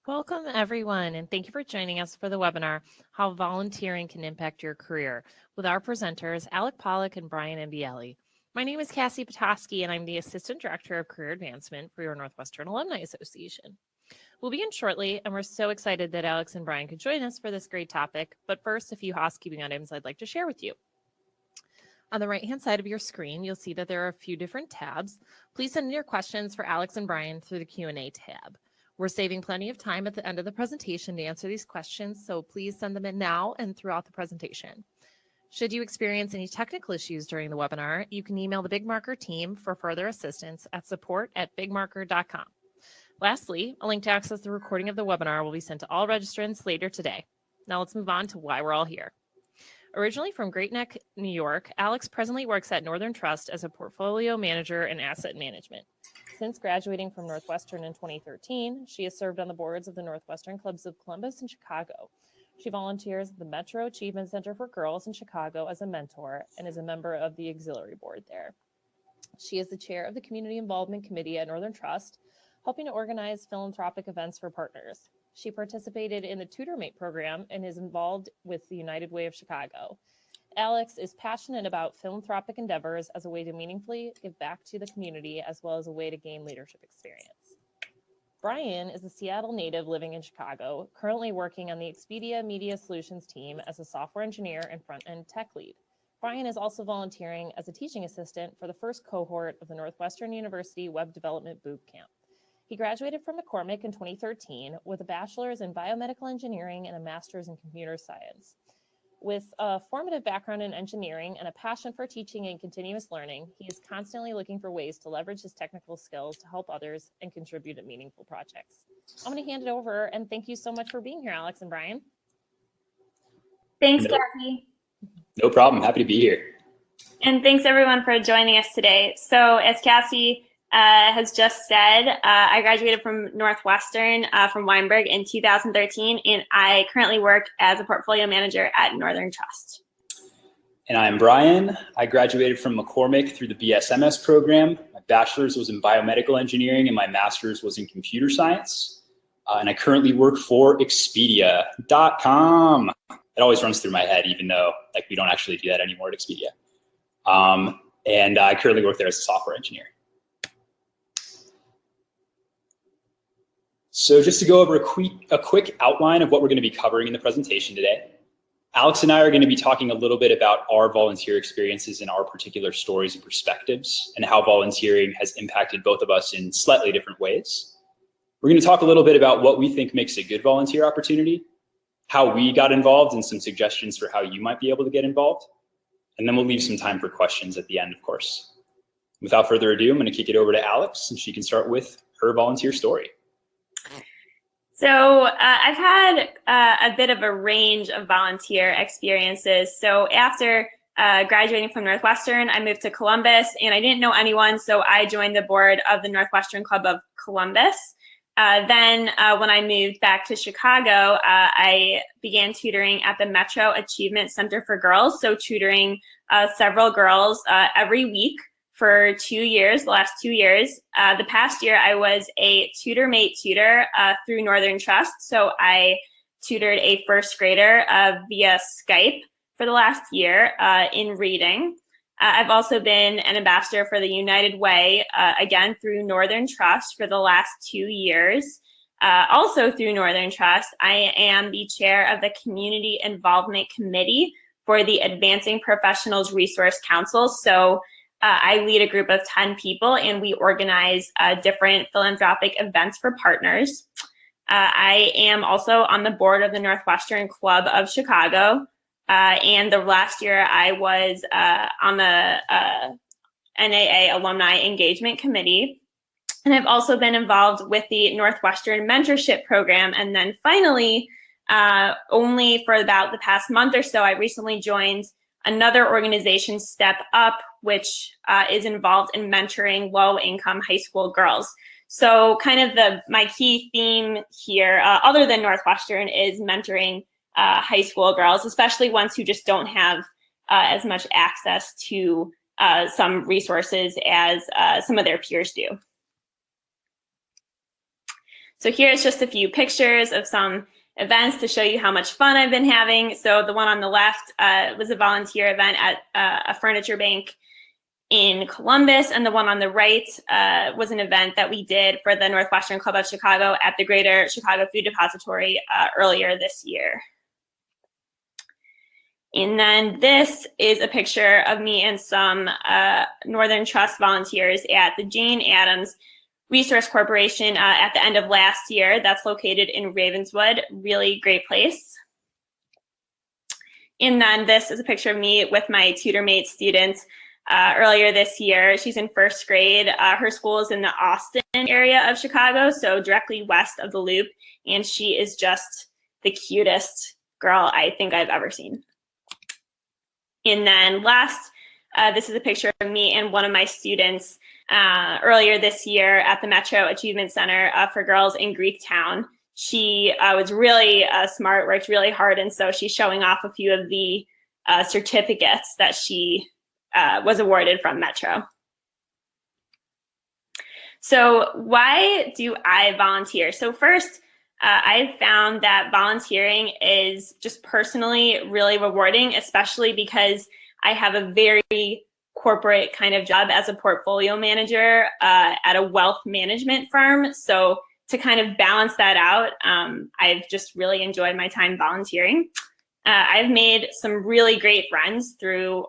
Welcome, everyone, and thank you for joining us for the webinar, How Volunteering Can Impact Your Career, with our presenters, Pollack and Brian Ambielli. My name is Cassie Petoskey, and I'm the Assistant Director of Career Advancement for your Northwestern Alumni Association. We'll begin shortly, and we're so excited that Alex and Brian could join us for this great topic, but first, a few housekeeping items I'd like to share with you. On the right-hand side of your screen, you'll see that there are a few different tabs. Please send in your questions for Alex and Brian through the Q&A tab. We're saving plenty of time at the end of the presentation to answer these questions, so please send them in now and throughout the presentation. Should you experience any technical issues during the webinar, you can email the Big Marker team for further assistance at support@bigmarker.com. Lastly, a link to access the recording of the webinar will be sent to all registrants later today. Now let's move on to why we're all here. Originally from Great Neck, New York, Alex presently works at Northern Trust as a portfolio manager in asset management. Since graduating from Northwestern in 2013, she has served on the boards of the Northwestern Clubs of Columbus and Chicago. She volunteers at the Metro Achievement Center for Girls in Chicago as a mentor and is a member of the auxiliary board there. She is the chair of the Community Involvement Committee at Northern Trust, helping to organize philanthropic events for partners. She participated in the TutorMate program and is involved with the United Way of Chicago. Alex is passionate about philanthropic endeavors as a way to meaningfully give back to the community, as well as a way to gain leadership experience. Brian is a Seattle native living in Chicago, currently working on the Expedia Media Solutions team as a software engineer and front-end tech lead. Brian is also volunteering as a teaching assistant for the first cohort of the Northwestern University Web Development Boot Camp. He graduated from McCormick in 2013 with a bachelor's in biomedical engineering and a master's in computer science. With a formative background in engineering and a passion for teaching and continuous learning, he is constantly looking for ways to leverage his technical skills to help others and contribute to meaningful projects. I'm going to hand it over, and thank you so much for being here, Alex and Brian. Thanks, Cassie. No problem. Happy to be here. And thanks, everyone, for joining us today. So as Cassie has just said, I graduated from Northwestern from Weinberg in 2013, and I currently work as a portfolio manager at Northern Trust. And I'm Brian. I graduated from McCormick through the BSMS program. My bachelor's was in biomedical engineering and my master's was in computer science. And I currently work for Expedia.com. It always runs through my head, even though we don't actually do that anymore at Expedia. And I currently work there as a software engineer. So just to go over a quick outline of what we're going to be covering in the presentation today. Alex and I are going to be talking a little bit about our volunteer experiences and our particular stories and perspectives and how volunteering has impacted both of us in slightly different ways. We're going to talk a little bit about what we think makes a good volunteer opportunity, how we got involved, and some suggestions for how you might be able to get involved. And then we'll leave some time for questions at the end, of course. Without further ado, I'm going to kick it over to Alex and she can start with her volunteer story. So I've had a bit of a range of volunteer experiences. So after graduating from Northwestern, I moved to Columbus and I didn't know anyone, so I joined the board of the Northwestern Club of Columbus. Then when I moved back to Chicago, I began tutoring at the Metro Achievement Center for Girls, so tutoring several girls every week for 2 years, the last 2 years. The past year, I was a TutorMate tutor through Northern Trust. So I tutored a first grader via Skype for the last year in reading. I've also been an ambassador for the United Way, again, through Northern Trust for the last 2 years. Also through Northern Trust, I am the chair of the Community Involvement Committee for the Advancing Professionals Resource Council. So I lead a group of 10 people and we organize different philanthropic events for partners. I am also on the board of the Northwestern Club of Chicago. And the last year I was on the NAA Alumni Engagement Committee. And I've also been involved with the Northwestern Mentorship Program. And then finally, only for about the past month or so, I recently joined another organization, Step Up, which is involved in mentoring low-income high school girls. So kind of my key theme here, other than Northwestern, is mentoring high school girls, especially ones who just don't have as much access to some resources as some of their peers do. So here's just a few pictures of some events to show you how much fun I've been having. So the one on the left was a volunteer event at a furniture bank in Columbus, and the one on the right was an event that we did for the Northwestern Club of Chicago at the Greater Chicago Food Depository earlier this year. And then this is a picture of me and some Northern Trust volunteers at the Jane Addams Resource Corporation at the end of last year. That's located in Ravenswood, really great place. And then this is a picture of me with my tutor mate student earlier this year. She's in first grade. Her school is in the Austin area of Chicago, so directly west of the Loop, and she is just the cutest girl I think I've ever seen. And then last, this is a picture of me and one of my students earlier this year at the Metro Achievement Center for Girls in Greektown. She was really smart, worked really hard, and so she's showing off a few of the certificates that she was awarded from Metro. So why do I volunteer? So first, I've found that volunteering is just personally really rewarding, especially because I have a very corporate kind of job as a portfolio manager at a wealth management firm. So to kind of balance that out, I've just really enjoyed my time volunteering. I've made some really great friends through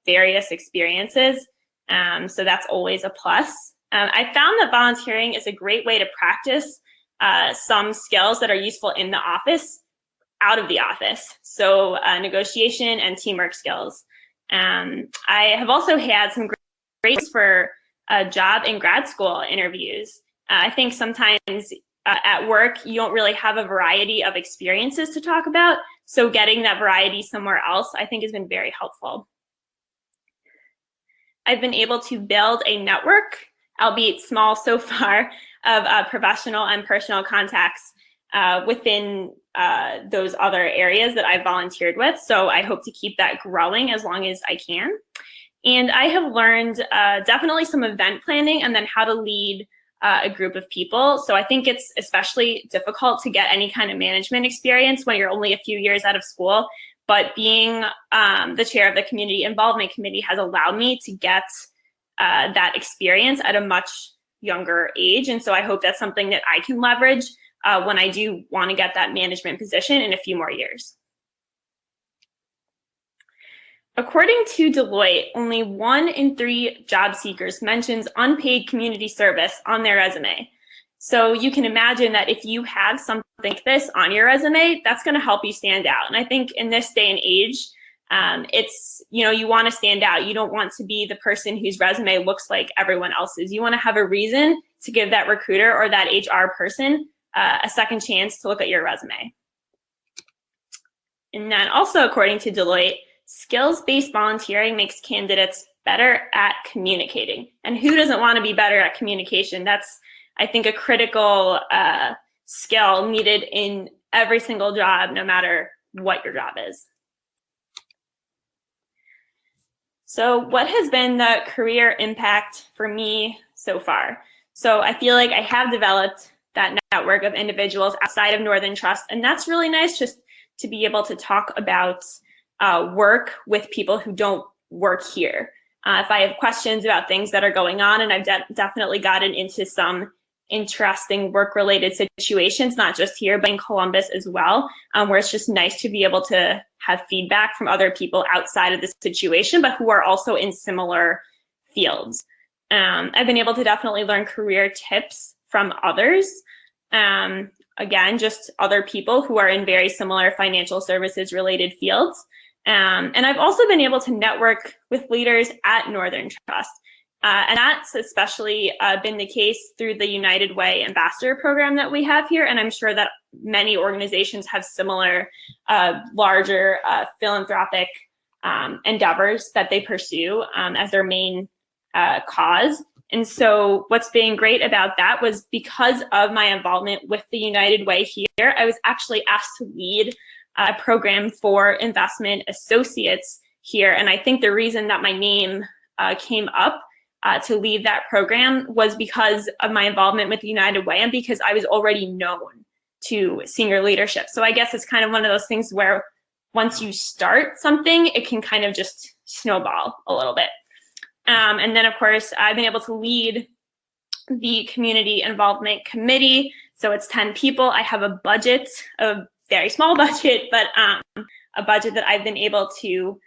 various experiences, so that's always a plus. I found that volunteering is a great way to practice some skills that are useful in the office, out of the office. So negotiation and teamwork skills. I have also had some great for job and grad school interviews. I think sometimes at work, you don't really have a variety of experiences to talk about. So getting that variety somewhere else, I think has been very helpful. I've been able to build a network, albeit small so far, of professional and personal contacts within those other areas that I've volunteered with. So I hope to keep that growing as long as I can. And I have learned definitely some event planning and then how to lead a group of people. So I think it's especially difficult to get any kind of management experience when you're only a few years out of school. But being the chair of the Community Involvement Committee has allowed me to get that experience at a much younger age. And so I hope that's something that I can leverage when I do want to get that management position in a few more years. According to Deloitte, only 1 in 3 job seekers mentions unpaid community service on their resume. So you can imagine that if you have something like this on your resume, that's going to help you stand out. And I think in this day and age, it's, you want to stand out. You don't want to be the person whose resume looks like everyone else's. You want to have a reason to give that recruiter or that HR person a second chance to look at your resume. And then also, according to Deloitte, skills-based volunteering makes candidates better at communicating. And who doesn't want to be better at communication? That's, I think, a critical skill needed in every single job, no matter what your job is. So what has been the career impact for me so far? So I feel like I have developed that network of individuals outside of Northern Trust, and that's really nice just to be able to talk about work with people who don't work here. If I have questions about things that are going on, and I've definitely gotten into some interesting work-related situations, not just here, but in Columbus as well, where it's just nice to be able to have feedback from other people outside of the situation, but who are also in similar fields. I've been able to definitely learn career tips from others. Again, just other people who are in very similar financial services related fields. And I've also been able to network with leaders at Northern Trust. And that's especially been the case through the United Way Ambassador program that we have here. And I'm sure that many organizations have similar larger philanthropic endeavors that they pursue as their main cause. And so what's been great about that was because of my involvement with the United Way here, I was actually asked to lead a program for investment associates here. And I think the reason that my name came up to lead that program was because of my involvement with the United Way and because I was already known to senior leadership. So I guess it's kind of one of those things where once you start something, it can kind of just snowball a little bit. And then, of course, I've been able to lead the Community Involvement Committee. So it's 10 people. I have a budget, a very small budget, but a budget that I've been able to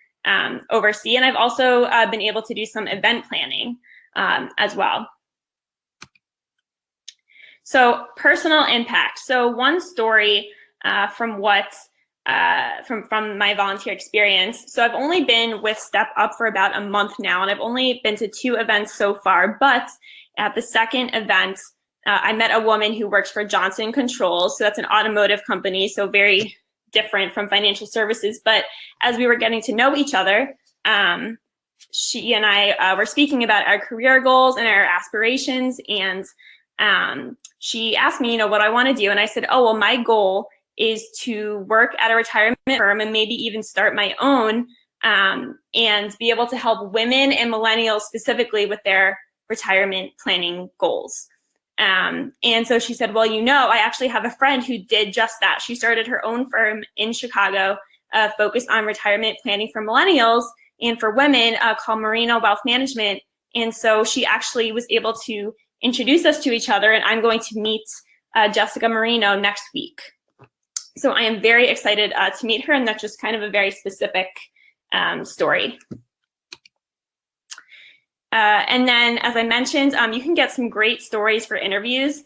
oversee. And I've also been able to do some event planning as well. So personal impact. So one story from my volunteer experience. So I've only been with Step Up for about a month now, and I've only been to 2 events so far. But at the second event, I met a woman who works for Johnson Controls. So that's an automotive company, so very different from financial services. But as we were getting to know each other, she and I were speaking about our career goals and our aspirations. And she asked me, what I want to do. And I said, oh, well, my goal is to work at a retirement firm and maybe even start my own and be able to help women and millennials specifically with their retirement planning goals. And so she said, well, I actually have a friend who did just that. She started her own firm in Chicago focused on retirement planning for millennials and for women called Marino Wealth Management. And so she actually was able to introduce us to each other, and I'm going to meet Jessica Marino next week. So I am very excited to meet her, and that's just kind of a very specific story. And then, as I mentioned, you can get some great stories for interviews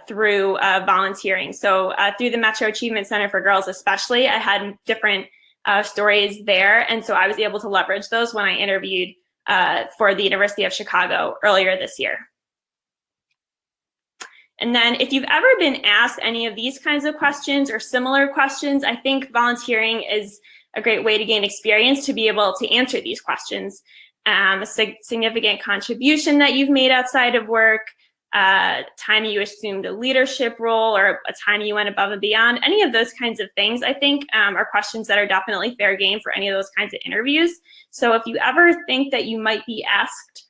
through volunteering. So through the Metro Achievement Center for Girls especially, I had different stories there, and so I was able to leverage those when I interviewed for the University of Chicago earlier this year. And then if you've ever been asked any of these kinds of questions or similar questions, I think volunteering is a great way to gain experience to be able to answer these questions. A significant contribution that you've made outside of work, time you assumed a leadership role, or a time you went above and beyond, any of those kinds of things, I think are questions that are definitely fair game for any of those kinds of interviews. So if you ever think that you might be asked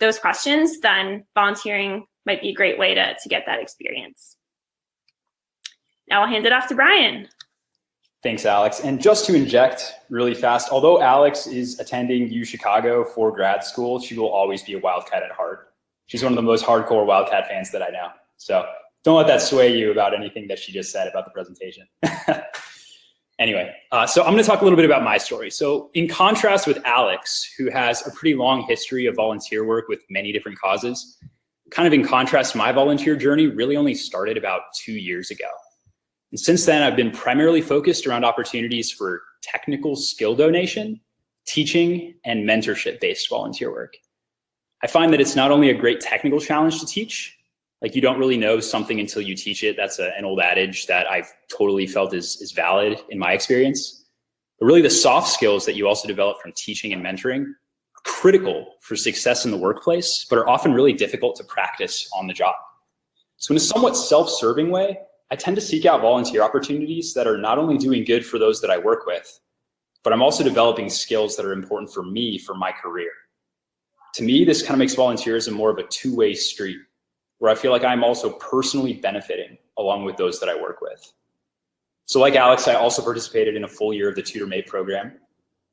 those questions, then volunteering might be a great way to get that experience. Now I'll hand it off to Brian. Thanks, Alex. And just to inject really fast, although Alex is attending U Chicago for grad school, she will always be a Wildcat at heart. She's one of the most hardcore Wildcat fans that I know. So don't let that sway you about anything that she just said about the presentation. Anyway, so I'm going to talk a little bit about my story. So in contrast with Alex, who has a pretty long history of volunteer work with many different causes, kind of in contrast, my volunteer journey really only started about 2 years ago. And since then, I've been primarily focused around opportunities for technical skill donation, teaching, and mentorship-based volunteer work. I find that it's not only a great technical challenge to teach, like you don't really know something until you teach it. That's an old adage that I've totally felt is valid in my experience. But really the soft skills that you also develop from teaching and mentoring are critical for success in the workplace, but are often really difficult to practice on the job. So in a somewhat self-serving way, I tend to seek out volunteer opportunities that are not only doing good for those that I work with, but I'm also developing skills that are important for me for my career. To me, this kind of makes volunteerism more of a two-way street, where I feel like I'm also personally benefiting along with those that I work with. So like Alex, I also participated in a full year of the Tutor Mate program.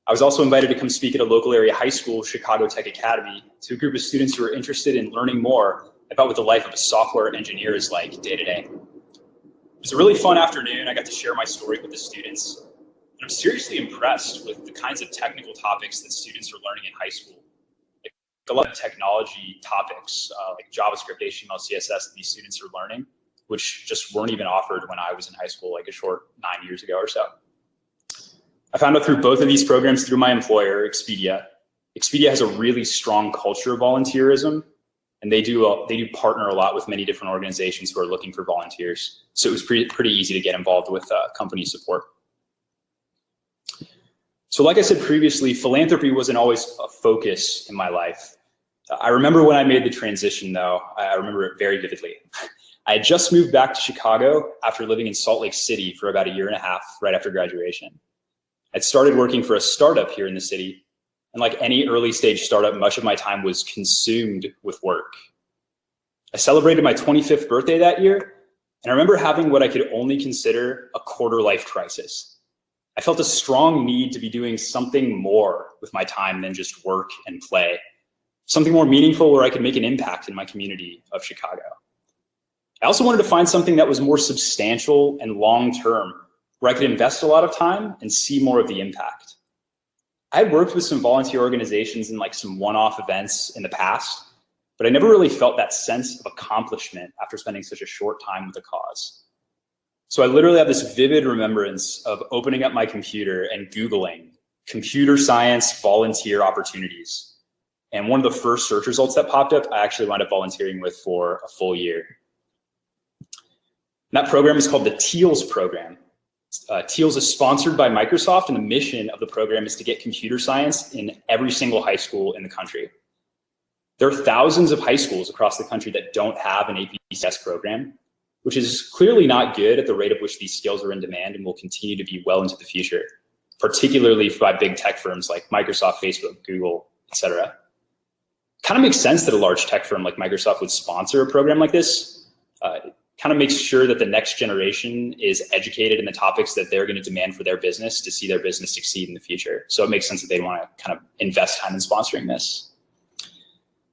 I was also invited to come speak at a local area high school, Chicago Tech Academy, to a group of students who are interested in learning more about what the life of a software engineer is like day to day. It was a really fun afternoon. I got to share my story with the students. And I'm seriously impressed with the kinds of technical topics that students are learning in high school. Like a lot of technology topics, like JavaScript, HTML, CSS that these students are learning, which just weren't even offered when I was in high school, like a short 9 years ago or so. I found out through both of these programs through my employer, Expedia. Expedia has a really strong culture of volunteerism, and they do partner a lot with many different organizations who are looking for volunteers. So it was pretty easy to get involved with company support. So like I said previously, philanthropy wasn't always a focus in my life. I remember when I made the transition though, I remember it very vividly. I had just moved back to Chicago after living in Salt Lake City for about 1.5 years right after graduation. I'd started working for a startup here in the city, And like any early stage startup, much of my time was consumed with work. I celebrated my 25th birthday that year, and I remember having what I could only consider a quarter life crisis. I felt a strong need to be doing something more with my time than just work and play, something more meaningful where I could make an impact in my community of Chicago. I also wanted to find something that was more substantial and long-term, where I could invest a lot of time and see more of the impact. I had worked with some volunteer organizations and like some one-off events in the past, but I never really felt that sense of accomplishment after spending such a short time with a cause. So I literally have this vivid remembrance of opening up my computer and Googling computer science volunteer opportunities. And one of the first search results that popped up, I actually wound up volunteering with for a full year. And that program is called the TEALS program. TEALS is sponsored by Microsoft, and the mission of the program is to get computer science in every single high school in the country. There are thousands of high schools across the country that don't have an APCS program, which is clearly not good at the rate at which these skills are in demand and will continue to be well into the future, particularly by big tech firms like Microsoft, Facebook, Google, etc. Kind of makes sense that a large tech firm like Microsoft would sponsor a program like this. Kind of makes sure that the next generation is educated in the topics that they're going to demand for their business to see their business succeed in the future. So it makes sense that they want to kind of invest time in sponsoring this.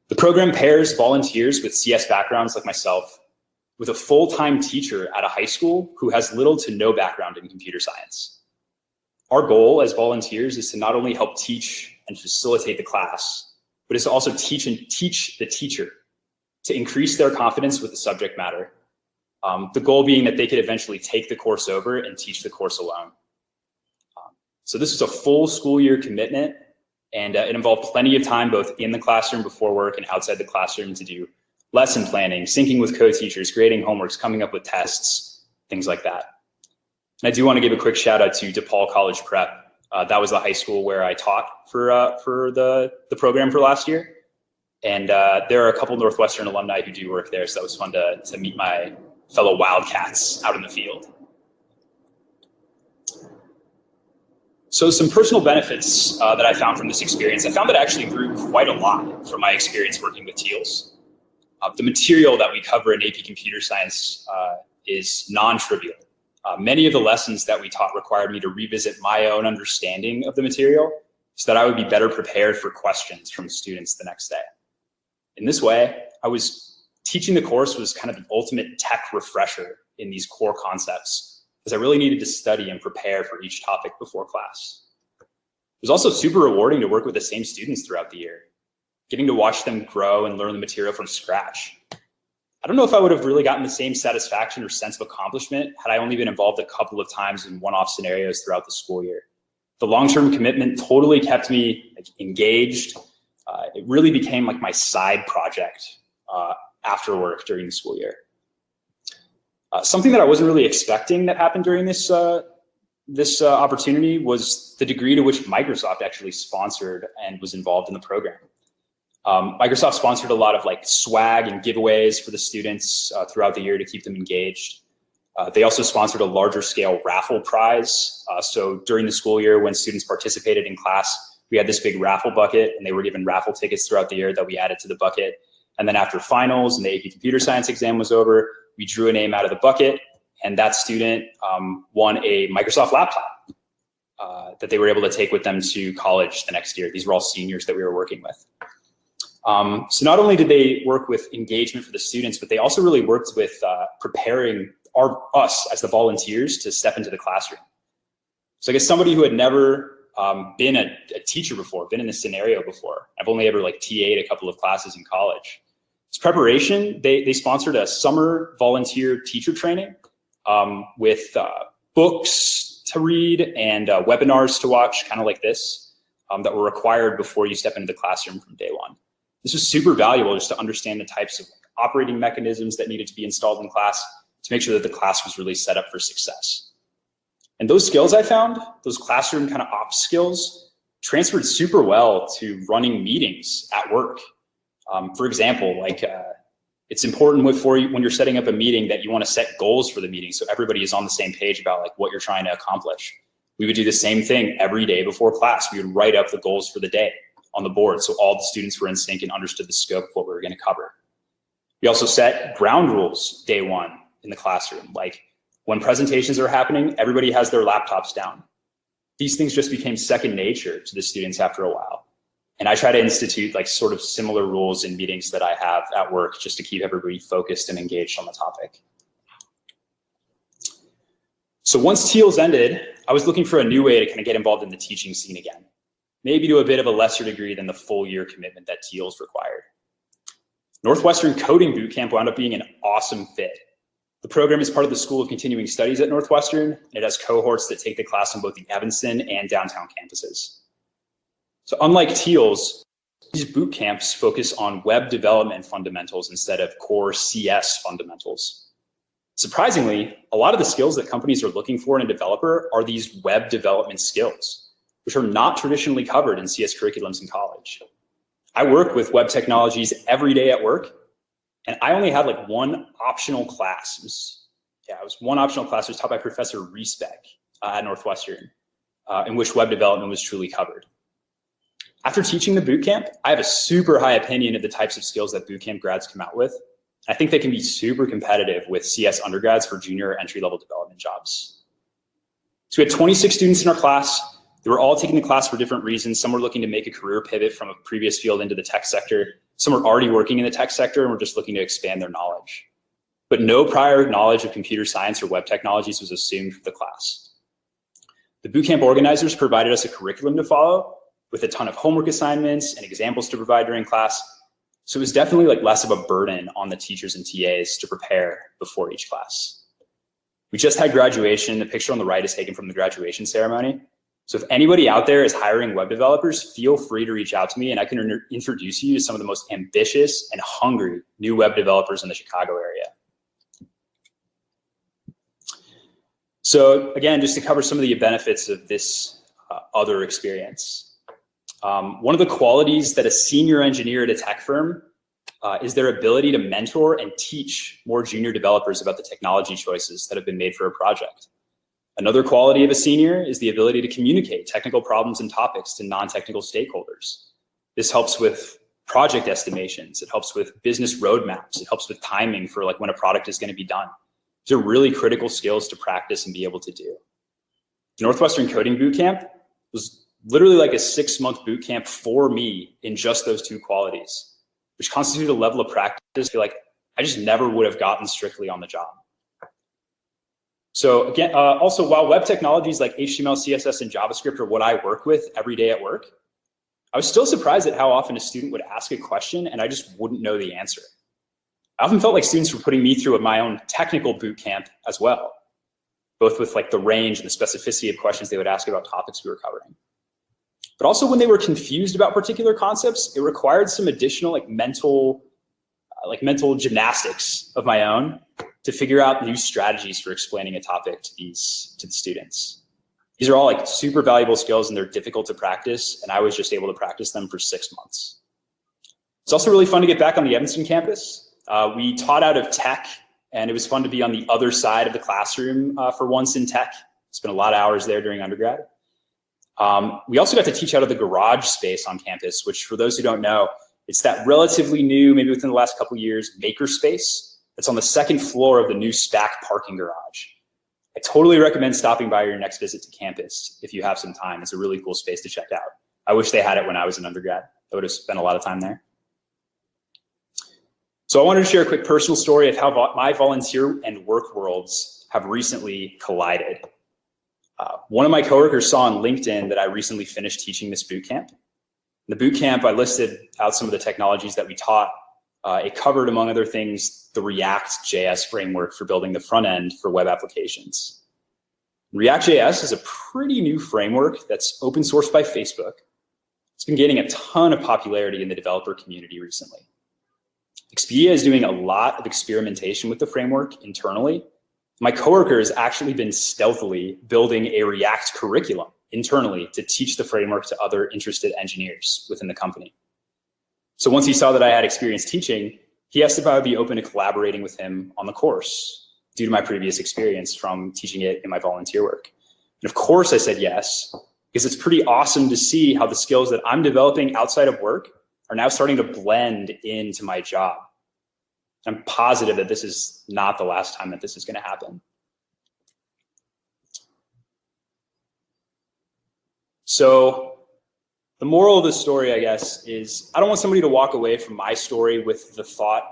The program pairs volunteers with CS backgrounds like myself with a full-time teacher at a high school who has little to no background in computer science. Our goal as volunteers is to not only help teach and facilitate the class, but is to also teach the teacher to increase their confidence with the subject matter. The goal being that they could eventually take the course over and teach the course alone. So this is a full school year commitment, and it involved plenty of time both in the classroom before work and outside the classroom to do lesson planning, syncing with co-teachers, grading homeworks, coming up with tests, things like that. And I do want to give a quick shout out to DePaul College Prep. That was the high school where I taught for the program for last year. And there are a couple Northwestern alumni who do work there, so that was fun to meet my fellow Wildcats out in the field. So some personal benefits that I found from this experience, I found that I actually grew quite a lot from my experience working with TEALS. The material that we cover in AP Computer Science is non-trivial. Many of the lessons that we taught required me to revisit my own understanding of the material so that I would be better prepared for questions from students the next day. In this way, teaching the course was kind of the ultimate tech refresher in these core concepts, because I really needed to study and prepare for each topic before class. It was also super rewarding to work with the same students throughout the year, getting to watch them grow and learn the material from scratch. I don't know if I would have really gotten the same satisfaction or sense of accomplishment had I only been involved a couple of times in one-off scenarios throughout the school year. The long-term commitment totally kept me engaged. It really became like my side project after work during the school year. Something that I wasn't really expecting that happened during this opportunity was the degree to which Microsoft actually sponsored and was involved in the program. Microsoft sponsored a lot of like swag and giveaways for the students throughout the year to keep them engaged. They also sponsored a larger scale raffle prize. So during the school year, when students participated in class, we had this big raffle bucket, and they were given raffle tickets throughout the year that we added to the bucket. And then after finals and the AP Computer Science exam was over, we drew a name out of the bucket, and that student won a Microsoft laptop that they were able to take with them to college the next year. These were all seniors that we were working with. So not only did they work with engagement for the students, but they also really worked with preparing us as the volunteers to step into the classroom. So I guess somebody who had never been a teacher before, been in this scenario before, I've only ever like TA'd a couple of classes in college. This preparation, they sponsored a summer volunteer teacher training with books to read and webinars to watch, kind of like this, that were required before you step into the classroom from day one. This was super valuable just to understand the types of operating mechanisms that needed to be installed in class to make sure that the class was really set up for success. And those skills I found, those classroom kind of ops skills, transferred super well to running meetings at work. For example, like it's important when you're setting up a meeting that you want to set goals for the meeting so everybody is on the same page about like what you're trying to accomplish. We would do the same thing every day before class. We would write up the goals for the day. on the board, so all the students were in sync and understood the scope of what we were going to cover. We also set ground rules day one in the classroom, like when presentations are happening, everybody has their laptops down. These things just became second nature to the students after a while. And I try to institute like sort of similar rules in meetings that I have at work just to keep everybody focused and engaged on the topic. So once TEALS ended, I was looking for a new way to kind of get involved in the teaching scene again, maybe to a bit of a lesser degree than the full year commitment that TEALS required. Northwestern Coding Bootcamp wound up being an awesome fit. The program is part of the School of Continuing Studies at Northwestern, and it has cohorts that take the class on both the Evanston and downtown campuses. So unlike TEALS, these boot camps focus on web development fundamentals instead of core CS fundamentals. Surprisingly, a lot of the skills that companies are looking for in a developer are these web development skills, which are not traditionally covered in CS curriculums in college. I work with web technologies every day at work, and I only had like one optional class. It was one optional class. It was taught by Professor Riesbeck at Northwestern, in which web development was truly covered. After teaching the bootcamp, I have a super high opinion of the types of skills that bootcamp grads come out with. I think they can be super competitive with CS undergrads for junior or entry-level development jobs. So we had 26 students in our class. They were all taking the class for different reasons. Some were looking to make a career pivot from a previous field into the tech sector. Some were already working in the tech sector and were just looking to expand their knowledge. But no prior knowledge of computer science or web technologies was assumed for the class. The bootcamp organizers provided us a curriculum to follow with a ton of homework assignments and examples to provide during class. So it was definitely like less of a burden on the teachers and TAs to prepare before each class. We just had graduation. The picture on the right is taken from the graduation ceremony. So if anybody out there is hiring web developers, feel free to reach out to me and I can introduce you to some of the most ambitious and hungry new web developers in the Chicago area. So again, just to cover some of the benefits of this other experience. One of the qualities that a senior engineer at a tech firm is their ability to mentor and teach more junior developers about the technology choices that have been made for a project. Another quality of a senior is the ability to communicate technical problems and topics to non-technical stakeholders. This helps with project estimations. It helps with business roadmaps. It helps with timing for like when a product is going to be done. These are really critical skills to practice and be able to do. The Northwestern Coding Bootcamp was literally like a 6-month boot camp for me in just those two qualities, which constitute a level of practice I feel like I just never would have gotten strictly on the job. So again, also while web technologies like HTML, CSS, and JavaScript are what I work with every day at work, I was still surprised at how often a student would ask a question and I just wouldn't know the answer. I often felt like students were putting me through my own technical boot camp as well, both with like the range and the specificity of questions they would ask about topics we were covering. But also when they were confused about particular concepts, it required some additional like mental gymnastics of my own to figure out new strategies for explaining a topic to the students. These are all like super valuable skills and they're difficult to practice, and I was just able to practice them for 6 months. It's also really fun to get back on the Evanston campus. We taught out of tech, and it was fun to be on the other side of the classroom for once in tech. Spent a lot of hours there during undergrad. We also got to teach out of the garage space on campus, which for those who don't know, it's that relatively new, maybe within the last couple of years, maker space that's on the 2nd floor of the new SPAC parking garage. I totally recommend stopping by your next visit to campus if you have some time. It's a really cool space to check out. I wish they had it when I was an undergrad. I would have spent a lot of time there. So I wanted to share a quick personal story of how my volunteer and work worlds have recently collided. One of my coworkers saw on LinkedIn that I recently finished teaching this boot camp. In the boot camp, I listed out some of the technologies that we taught. It covered, among other things, the React.js framework for building the front end for web applications. React.js is a pretty new framework that's open sourced by Facebook. It's been gaining a ton of popularity in the developer community recently. Expedia is doing a lot of experimentation with the framework internally. My coworker has actually been stealthily building a React curriculum internally to teach the framework to other interested engineers within the company. So once he saw that I had experience teaching, he asked if I would be open to collaborating with him on the course due to my previous experience from teaching it in my volunteer work. And of course I said yes. because it's pretty awesome to see how the skills that I'm developing outside of work are now starting to blend into my job. I'm positive that this is not the last time that this is going to happen. So the moral of the story, I guess, is I don't want somebody to walk away from my story with the thought,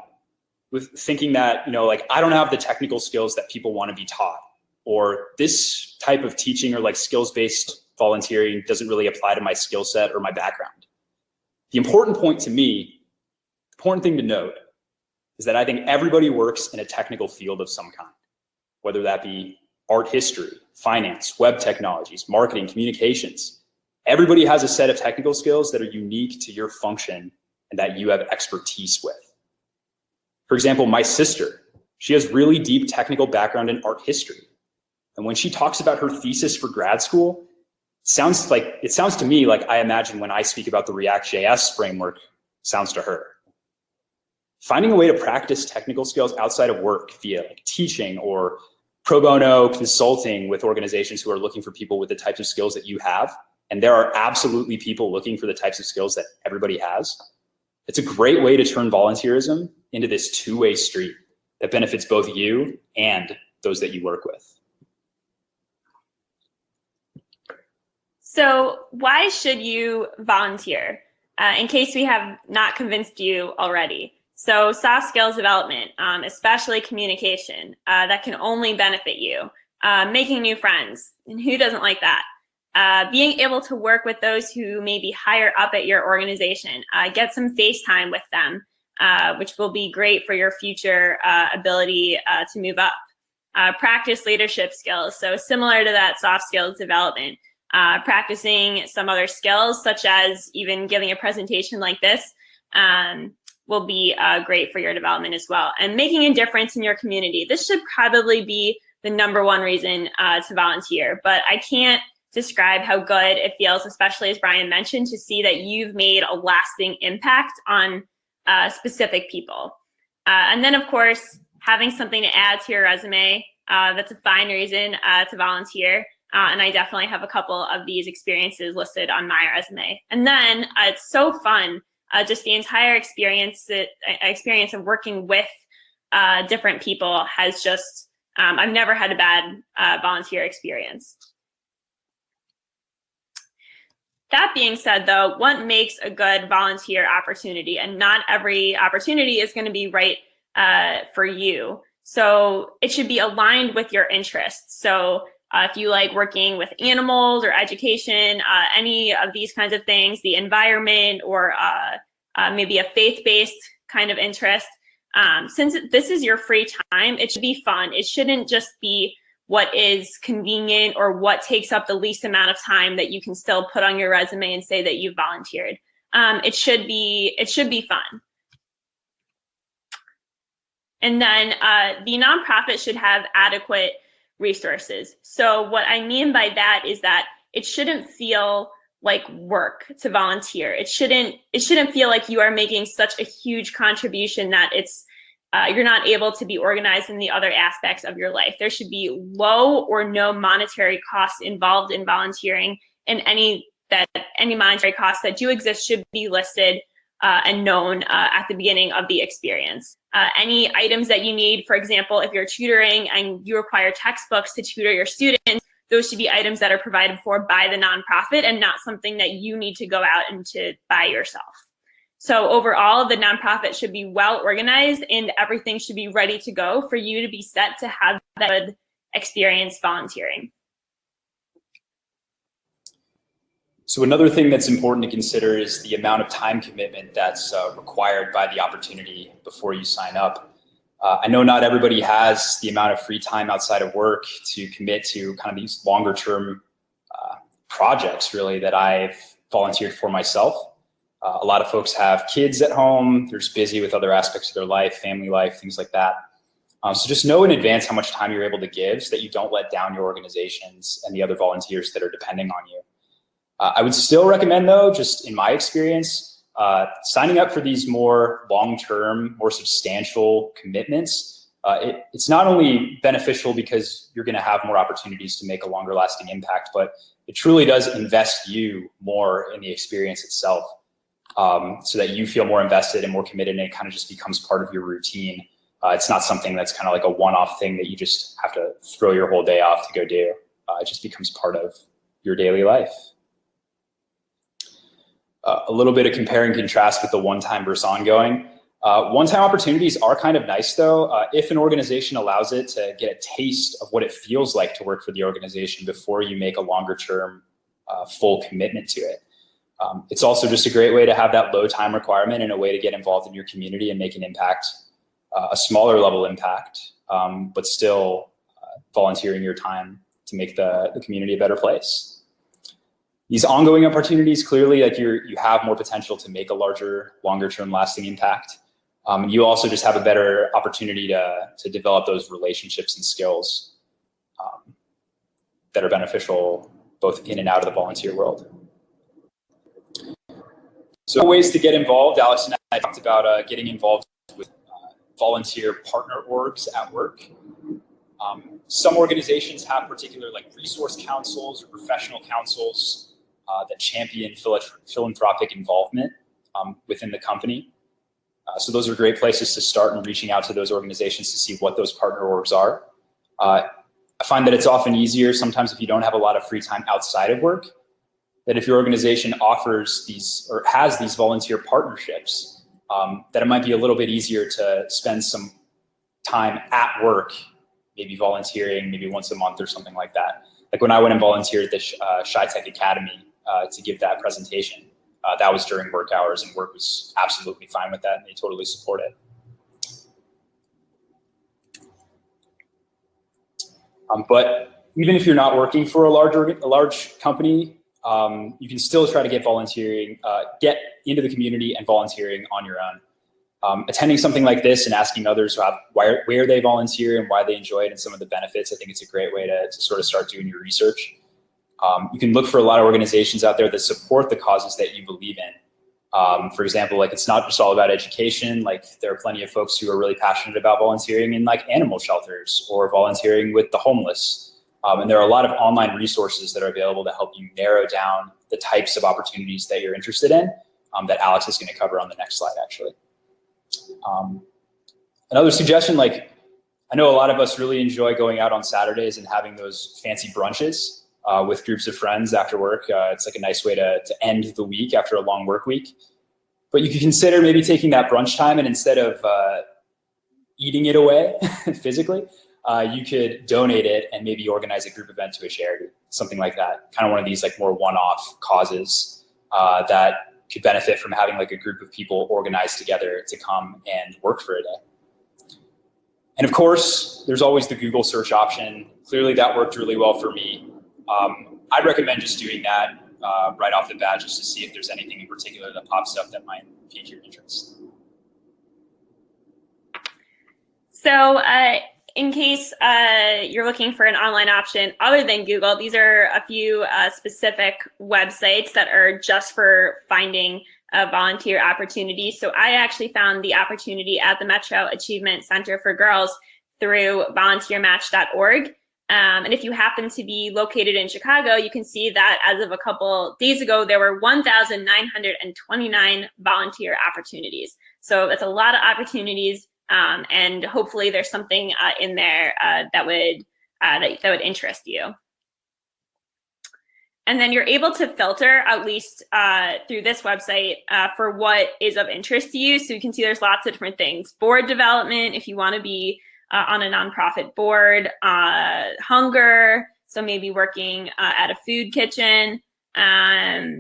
with thinking that, you know, like, I don't have the technical skills that people want to be taught, or this type of teaching or like skills-based volunteering doesn't really apply to my skill set or my background. The important point to me, the important thing to note, is that I think everybody works in a technical field of some kind, whether that be art history, finance, web technologies, marketing, communications. Everybody has a set of technical skills that are unique to your function and that you have expertise with. For example, my sister, she has really deep technical background in art history. And when she talks about her thesis for grad school, it sounds to me like I imagine when I speak about the React.js framework sounds to her. Finding a way to practice technical skills outside of work via like teaching or pro bono consulting with organizations who are looking for people with the types of skills that you have, and there are absolutely people looking for the types of skills that everybody has, it's a great way to turn volunteerism into this two-way street that benefits both you and those that you work with. So why should you volunteer? In case we have not convinced you already. So soft skills development, especially communication, that can only benefit you. Making new friends, and who doesn't like that? Being able to work with those who may be higher up at your organization, get some face time with them, which will be great for your future ability to move up. Practice leadership skills, so similar to that soft skills development, practicing some other skills, such as even giving a presentation like this, will be great for your development as well. And making a difference in your community. This should probably be the #1 reason to volunteer, but I can't describe how good it feels, especially as Brian mentioned, to see that you've made a lasting impact on specific people. And then of course, having something to add to your resume, that's a fine reason to volunteer. And I definitely have a couple of these experiences listed on my resume. And then it's so fun. Just the entire experience of working with different people has just, I've never had a bad volunteer experience. That being said, though, what makes a good volunteer opportunity? And not every opportunity is going to be right for you. So it should be aligned with your interests. So if you like working with animals or education, any of these kinds of things, the environment, or maybe a faith-based kind of interest, since this is your free time, it should be fun. It shouldn't just be what is convenient or what takes up the least amount of time that you can still put on your resume and say that you volunteered. It should be fun. And then the nonprofit should have adequate resources. So what I mean by that is that it shouldn't feel like work to volunteer. It shouldn't feel like you are making such a huge contribution that it's you're not able to be organized in the other aspects of your life. There should be low or no monetary costs involved in volunteering, and any monetary costs that do exist should be listed and known at the beginning of the experience. Any items that you need, for example, if you're tutoring and you require textbooks to tutor your students, those should be items that are provided for by the nonprofit and not something that you need to go out and to buy yourself. So overall, the nonprofit should be well organized and everything should be ready to go for you to be set to have that good experience volunteering. So another thing that's important to consider is the amount of time commitment that's required by the opportunity before you sign up. I know not everybody has the amount of free time outside of work to commit to kind of these longer term projects, really, that I've volunteered for myself. A lot of folks have kids at home, they're just busy with other aspects of their life, family life, things like that. So just know in advance how much time you're able to give so that you don't let down your organizations and the other volunteers that are depending on you. I would still recommend, though, just in my experience, signing up for these more long-term, more substantial commitments It's not only beneficial because you're going to have more opportunities to make a longer lasting impact, but it truly does invest you more in the experience itself, so that you feel more invested and more committed, and it kind of just becomes part of your routine. It's not something that's kind of like a one-off thing that you just have to throw your whole day off to go do. It just becomes part of your daily life. A little bit of compare and contrast with the one-time versus ongoing. One-time opportunities are kind of nice though, if an organization allows it to get a taste of what it feels like to work for the organization before you make a longer-term full commitment to it. It's also just a great way to have that low time requirement and a way to get involved in your community and make an impact, a smaller level impact, but still volunteering your time to make the community a better place. These ongoing opportunities, clearly, like you have more potential to make a larger, longer-term lasting impact. You also just have a better opportunity to develop those relationships and skills that are beneficial both in and out of the volunteer world. So ways to get involved. Alex and I talked about getting involved with volunteer partner orgs at work. Some organizations have particular like resource councils or professional councils that champion philanthropic involvement within the company. So those are great places to start in reaching out to those organizations to see what those partner orgs are. I find that it's often easier sometimes if you don't have a lot of free time outside of work, that if your organization offers these or has these volunteer partnerships, that it might be a little bit easier to spend some time at work, maybe volunteering, maybe once a month or something like that. Like when I went and volunteered at the ShyTech Academy to give that presentation, that was during work hours, and work was absolutely fine with that, and they totally support it. But even if you're not working for a large company, you can still try to get get into the community and volunteering on your own. Attending something like this and asking others where they volunteer and why they enjoy it and some of the benefits, I think it's a great way to sort of start doing your research. You can look for a lot of organizations out there that support the causes that you believe in. For example, like it's not just all about education. Like there are plenty of folks who are really passionate about volunteering in like animal shelters or volunteering with the homeless. And there are a lot of online resources that are available to help you narrow down the types of opportunities that you're interested in, that Alex is going to cover on the next slide, actually. Another suggestion, like I know a lot of us really enjoy going out on Saturdays and having those fancy brunches with groups of friends after work. It's like a nice way to end the week after a long work week. But you could consider maybe taking that brunch time and instead of eating it away physically, you could donate it and maybe organize a group event to a charity, something like that. Kind of one of these like more one-off causes that could benefit from having like a group of people organized together to come and work for a day. And of course, there's always the Google search option. Clearly that worked really well for me. I'd recommend just doing that right off the bat just to see if there's anything in particular that pops up that might pique your interest. So in case you're looking for an online option other than Google, these are a few specific websites that are just for finding volunteer opportunities. So I actually found the opportunity at the Metro Achievement Center for Girls through volunteermatch.org. And if you happen to be located in Chicago, you can see that as of a couple days ago, there were 1,929 volunteer opportunities. So that's a lot of opportunities. And hopefully there's something in there that would interest you. And then you're able to filter, at least through this website, for what is of interest to you. So you can see there's lots of different things. Board development, if you want to be on a nonprofit board, hunger, so maybe working at a food kitchen,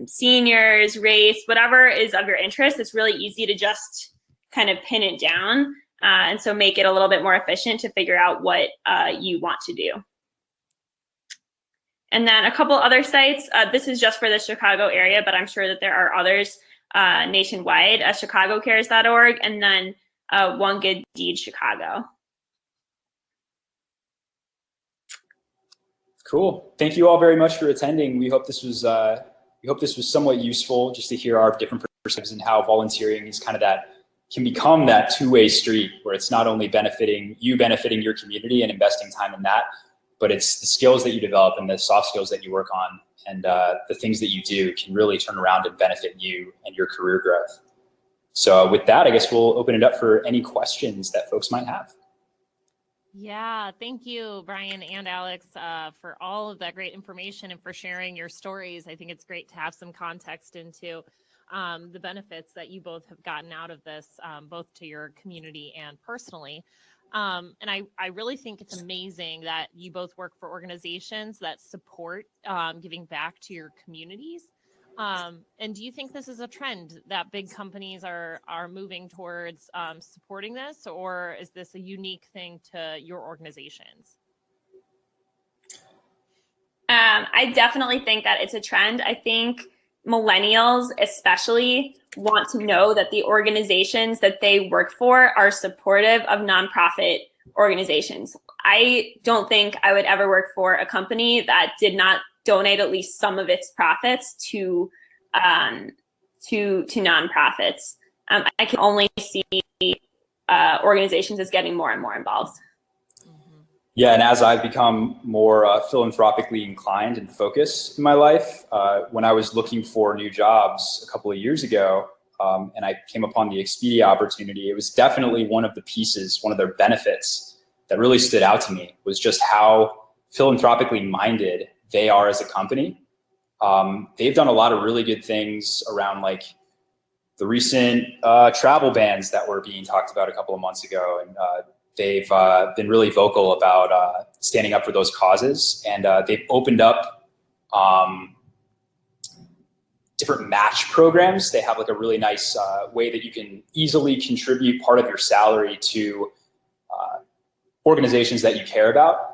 seniors, race, whatever is of your interest. It's really easy to just kind of pin it down. And so make it a little bit more efficient to figure out what you want to do. And then a couple other sites. This is just for the Chicago area, but I'm sure that there are others nationwide. ChicagoCares.org and then One Good Deed Chicago. Cool. Thank you all very much for attending. We hope this was somewhat useful just to hear our different perspectives and how volunteering is kind of that can become that two-way street where it's not only benefiting you, benefiting your community and investing time in that, but it's the skills that you develop and the soft skills that you work on and the things that you do can really turn around and benefit you and your career growth. So with that, I guess we'll open it up for any questions that folks might have. Yeah, thank you, Brian and Alex, for all of that great information and for sharing your stories. I think it's great to have some context into the benefits that you both have gotten out of this, both to your community and personally. And I really think it's amazing that you both work for organizations that support giving back to your communities. And do you think this is a trend that big companies are moving towards supporting this, or is this a unique thing to your organizations? I definitely think that it's a trend. I think millennials especially want to know that the organizations that they work for are supportive of nonprofit organizations. I don't think I would ever work for a company that did not donate at least some of its profits to nonprofits. I can only see organizations as getting more and more involved. Yeah, and as I've become more philanthropically inclined and focused in my life, when I was looking for new jobs a couple of years ago, and I came upon the Expedia opportunity, it was definitely one of the pieces, one of their benefits that really stood out to me was just how philanthropically minded they are as a company. They've done a lot of really good things around like the recent travel bans that were being talked about a couple of months ago, and they've been really vocal about standing up for those causes, and they've opened up different match programs. They have like a really nice way that you can easily contribute part of your salary to organizations that you care about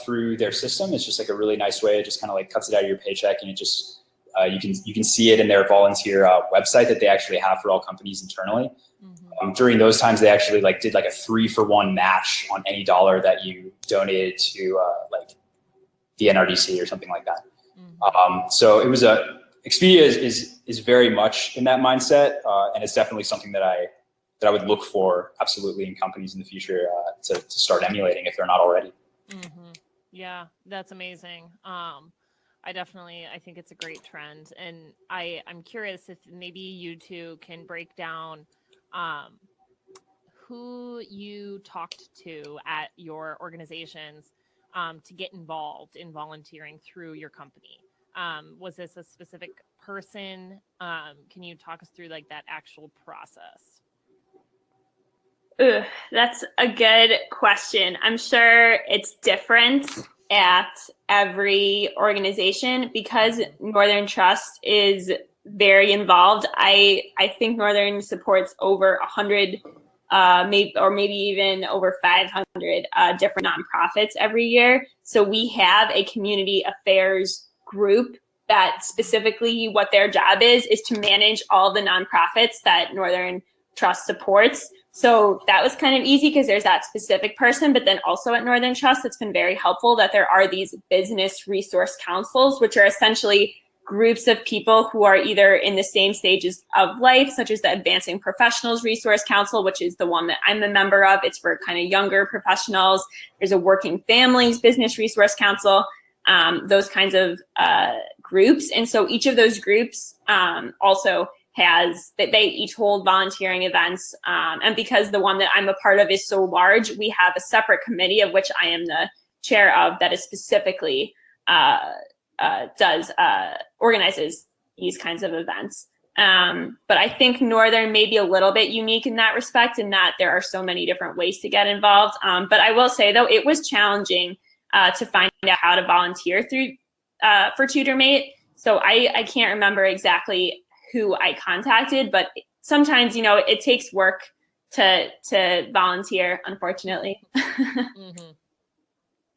through their system. It's just like a really nice way. It just kind of like cuts it out of your paycheck, and it just you can see it in their volunteer website that they actually have for all companies internally. During those times, they actually like did like a 3-for-1 match on any dollar that you donated to like the NRDC or something like that. So it was Expedia is very much in that mindset, and it's definitely something that I would look for absolutely in companies in the future to start emulating if they're not already. Yeah, that's amazing. I think it's a great trend, and I'm curious if maybe you two can break down who you talked to at your organizations to get involved in volunteering through your company. Was this a specific person? Can you talk us through like that actual process? That's a good question. I'm sure it's different at every organization because Northern Trust is very involved. I think Northern supports over 100, maybe even over 500 different nonprofits every year. So we have a community affairs group that specifically what their job is to manage all the nonprofits that Northern Trust supports. So that was kind of easy because there's that specific person, but then also at Northern Trust, it's been very helpful that there are these business resource councils, which are essentially groups of people who are either in the same stages of life, such as the Advancing Professionals Resource Council, which is the one that I'm a member of. It's for kind of younger professionals. There's a Working Families Business Resource Council, those kinds of groups. And so each of those groups also they each hold volunteering events. And because the one that I'm a part of is so large, we have a separate committee of which I am the chair of that is specifically organizes these kinds of events. But I think Northern may be a little bit unique in that respect, in that there are so many different ways to get involved. But I will say, though, it was challenging to find out how to volunteer for TutorMate. So I can't remember exactly who I contacted, but sometimes, it takes work to volunteer, unfortunately.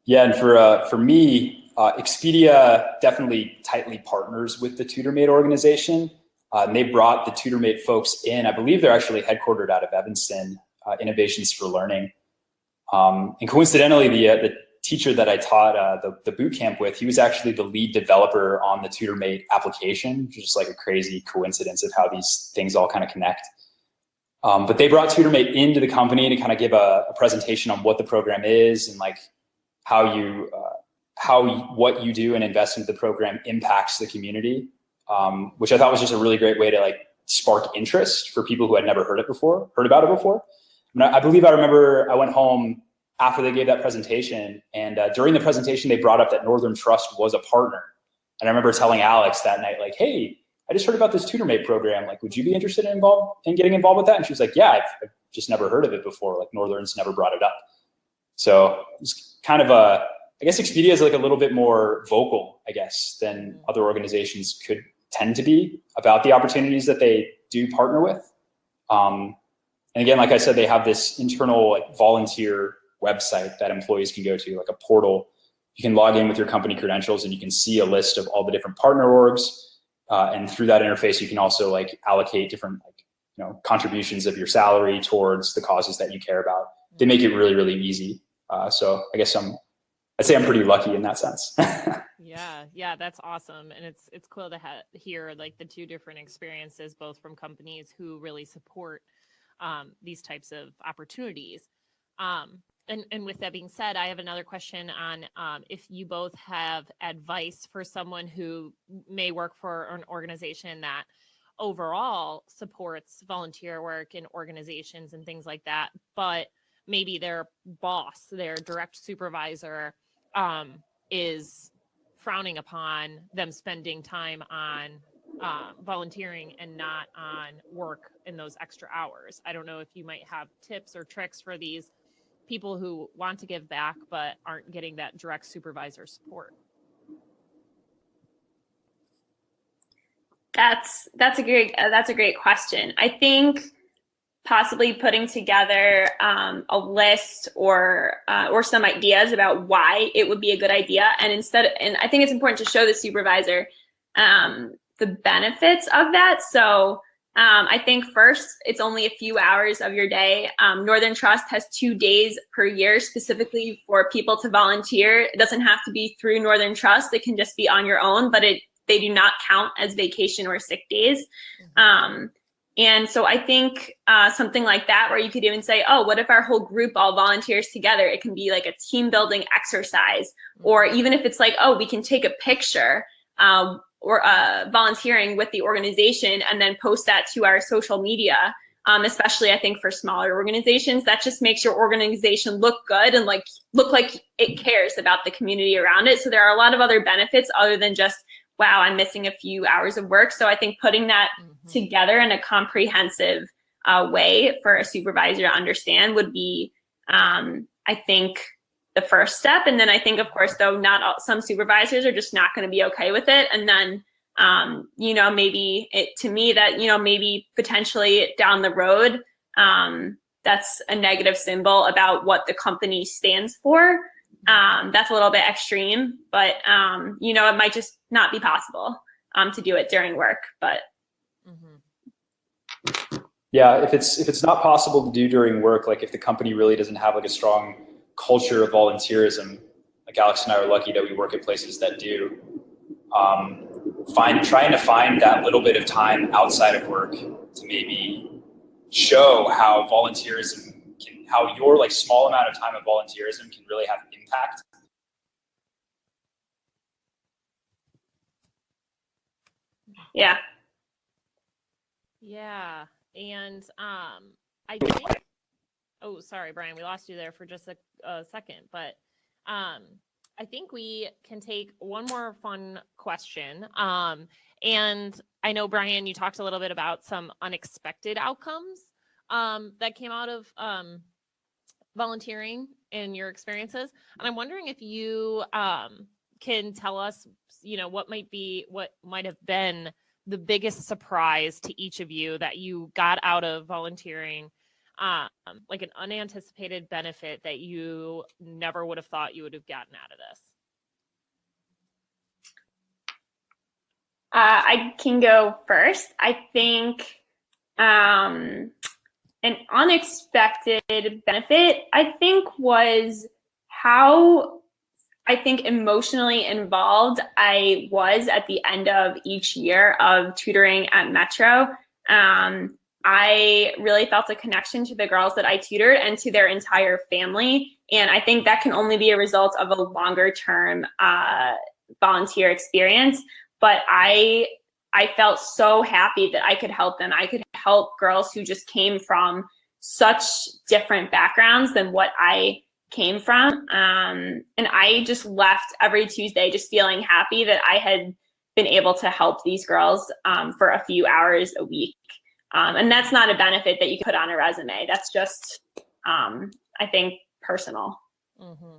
Yeah, and for me, Expedia definitely tightly partners with the TutorMate organization. And they brought the TutorMate folks in. I believe they're actually headquartered out of Evanston, Innovations for Learning. And coincidentally, the teacher that I taught the boot camp with, he was actually the lead developer on the TutorMate application, which is just like a crazy coincidence of how these things all kind of connect. But they brought TutorMate into the company to kind of give a presentation on what the program is and like how what you do and invest into the program impacts the community, which I thought was just a really great way to like spark interest for people who had never heard about it before. I believe I remember I went home after they gave that presentation, and during the presentation, they brought up that Northern Trust was a partner. And I remember telling Alex that night, like, hey, I just heard about this TutorMate program. Like, would you be interested in getting involved with that? And she was like, yeah, I've just never heard of it before. Like, Northern's never brought it up. So it's kind of I guess Expedia is like a little bit more vocal, I guess, than other organizations could tend to be about the opportunities that they do partner with. And again, like I said, they have this internal like volunteer website that employees can go to, like a portal. You can log in with your company credentials and you can see a list of all the different partner orgs. And through that interface, you can also like allocate different contributions of your salary towards the causes that you care about. They make it really, really easy. So I guess I'd say I'm pretty lucky in that sense. Yeah, that's awesome. And it's cool to hear like the two different experiences, both from companies who really support these types of opportunities. And with that being said, I have another question on if you both have advice for someone who may work for an organization that overall supports volunteer work and organizations and things like that, but maybe their boss, their direct supervisor, is frowning upon them spending time on volunteering and not on work in those extra hours. I don't know if you might have tips or tricks for these people who want to give back but aren't getting that direct supervisor support. That's a great question. I think possibly putting together a list or some ideas about why it would be a good idea, and I think it's important to show the supervisor the benefits of that. So I think first, it's only a few hours of your day. Northern Trust has 2 days per year specifically for people to volunteer. It doesn't have to be through Northern Trust. It can just be on your own, but they do not count as vacation or sick days. And so I think something like that, where you could even say, oh, what if our whole group all volunteers together? It can be like a team building exercise. Or even if it's like, oh, we can take a picture or volunteering with the organization and then post that to our social media, especially I think for smaller organizations. That just makes your organization look good and look like it cares about the community around it. So there are a lot of other benefits other than just, wow, I'm missing a few hours of work. So I think putting that together in a comprehensive way for a supervisor to understand would be, I think, the first step. And then I think, of course, though, some supervisors are just not going to be okay with it. And then, maybe maybe potentially down the road, that's a negative symbol about what the company stands for. That's a little bit extreme, but, it might just not be possible to do it during work. But yeah, if it's not possible to do during work, like if the company really doesn't have like a strong culture of volunteerism, like Alex and I are lucky that we work at places that do, trying to find that little bit of time outside of work to maybe show how how your like small amount of time of volunteerism can really have impact. Yeah. And I think, oh, sorry, Brian, we lost you there for just a second, but I think we can take one more fun question. And I know, Brian, you talked a little bit about some unexpected outcomes that came out of volunteering in your experiences. And I'm wondering if you can tell us, what might have been the biggest surprise to each of you that you got out of volunteering, like an unanticipated benefit that you never would have thought you would have gotten out of this. I can go first. I think an unexpected benefit, I think, was how emotionally involved I was at the end of each year of tutoring at Metro. I really felt a connection to the girls that I tutored and to their entire family. And I think that can only be a result of a longer term volunteer experience. But I felt so happy that I could help them. I could help girls who just came from such different backgrounds than what I came from. And I just left every Tuesday just feeling happy that I had been able to help these girls for a few hours a week. And that's not a benefit that you can put on a resume. That's just, I think, personal. Mm-hmm.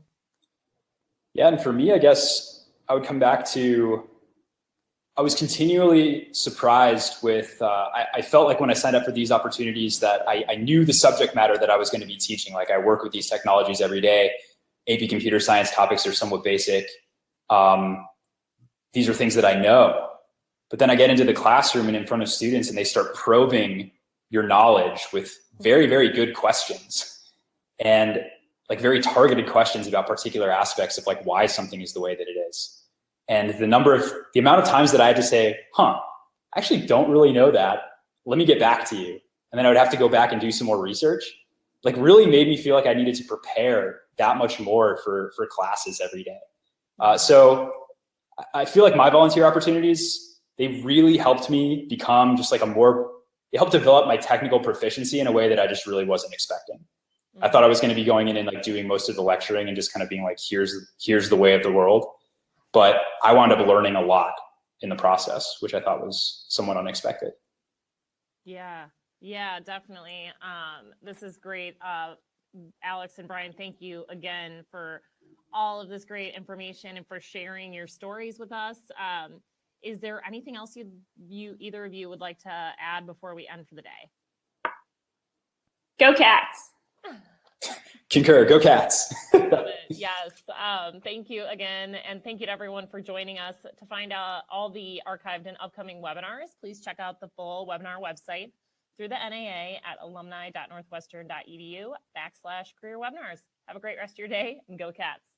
Yeah, and for me, I guess I would come back to, I was continually surprised with, I felt like when I signed up for these opportunities that I knew the subject matter that I was going to be teaching. Like I work with these technologies every day. AP computer science topics are somewhat basic. These are things that I know. But then I get into the classroom and in front of students and they start probing your knowledge with very, very good questions and like very targeted questions about particular aspects of like why something is the way that it is. And the amount of times that I had to say, I actually don't really know that. Let me get back to you. And then I would have to go back and do some more research, like really made me feel like I needed to prepare that much more for classes every day. So I feel like my volunteer opportunities, they really helped me become just like it helped develop my technical proficiency in a way that I just really wasn't expecting. I thought I was going to be going in and like doing most of the lecturing and just kind of being like, here's the way of the world. But I wound up learning a lot in the process, which I thought was somewhat unexpected. Yeah, definitely. This is great. Alex and Brian, thank you again for all of this great information and for sharing your stories with us. Is there anything else either of you would like to add before we end for the day? Go Cats. Concur, go Cats. Love it. Yes. Thank you again. And thank you to everyone for joining us. To find out all the archived and upcoming webinars, please check out the full webinar website through the NAA at alumni.northwestern.edu/career webinars. Have a great rest of your day and go Cats.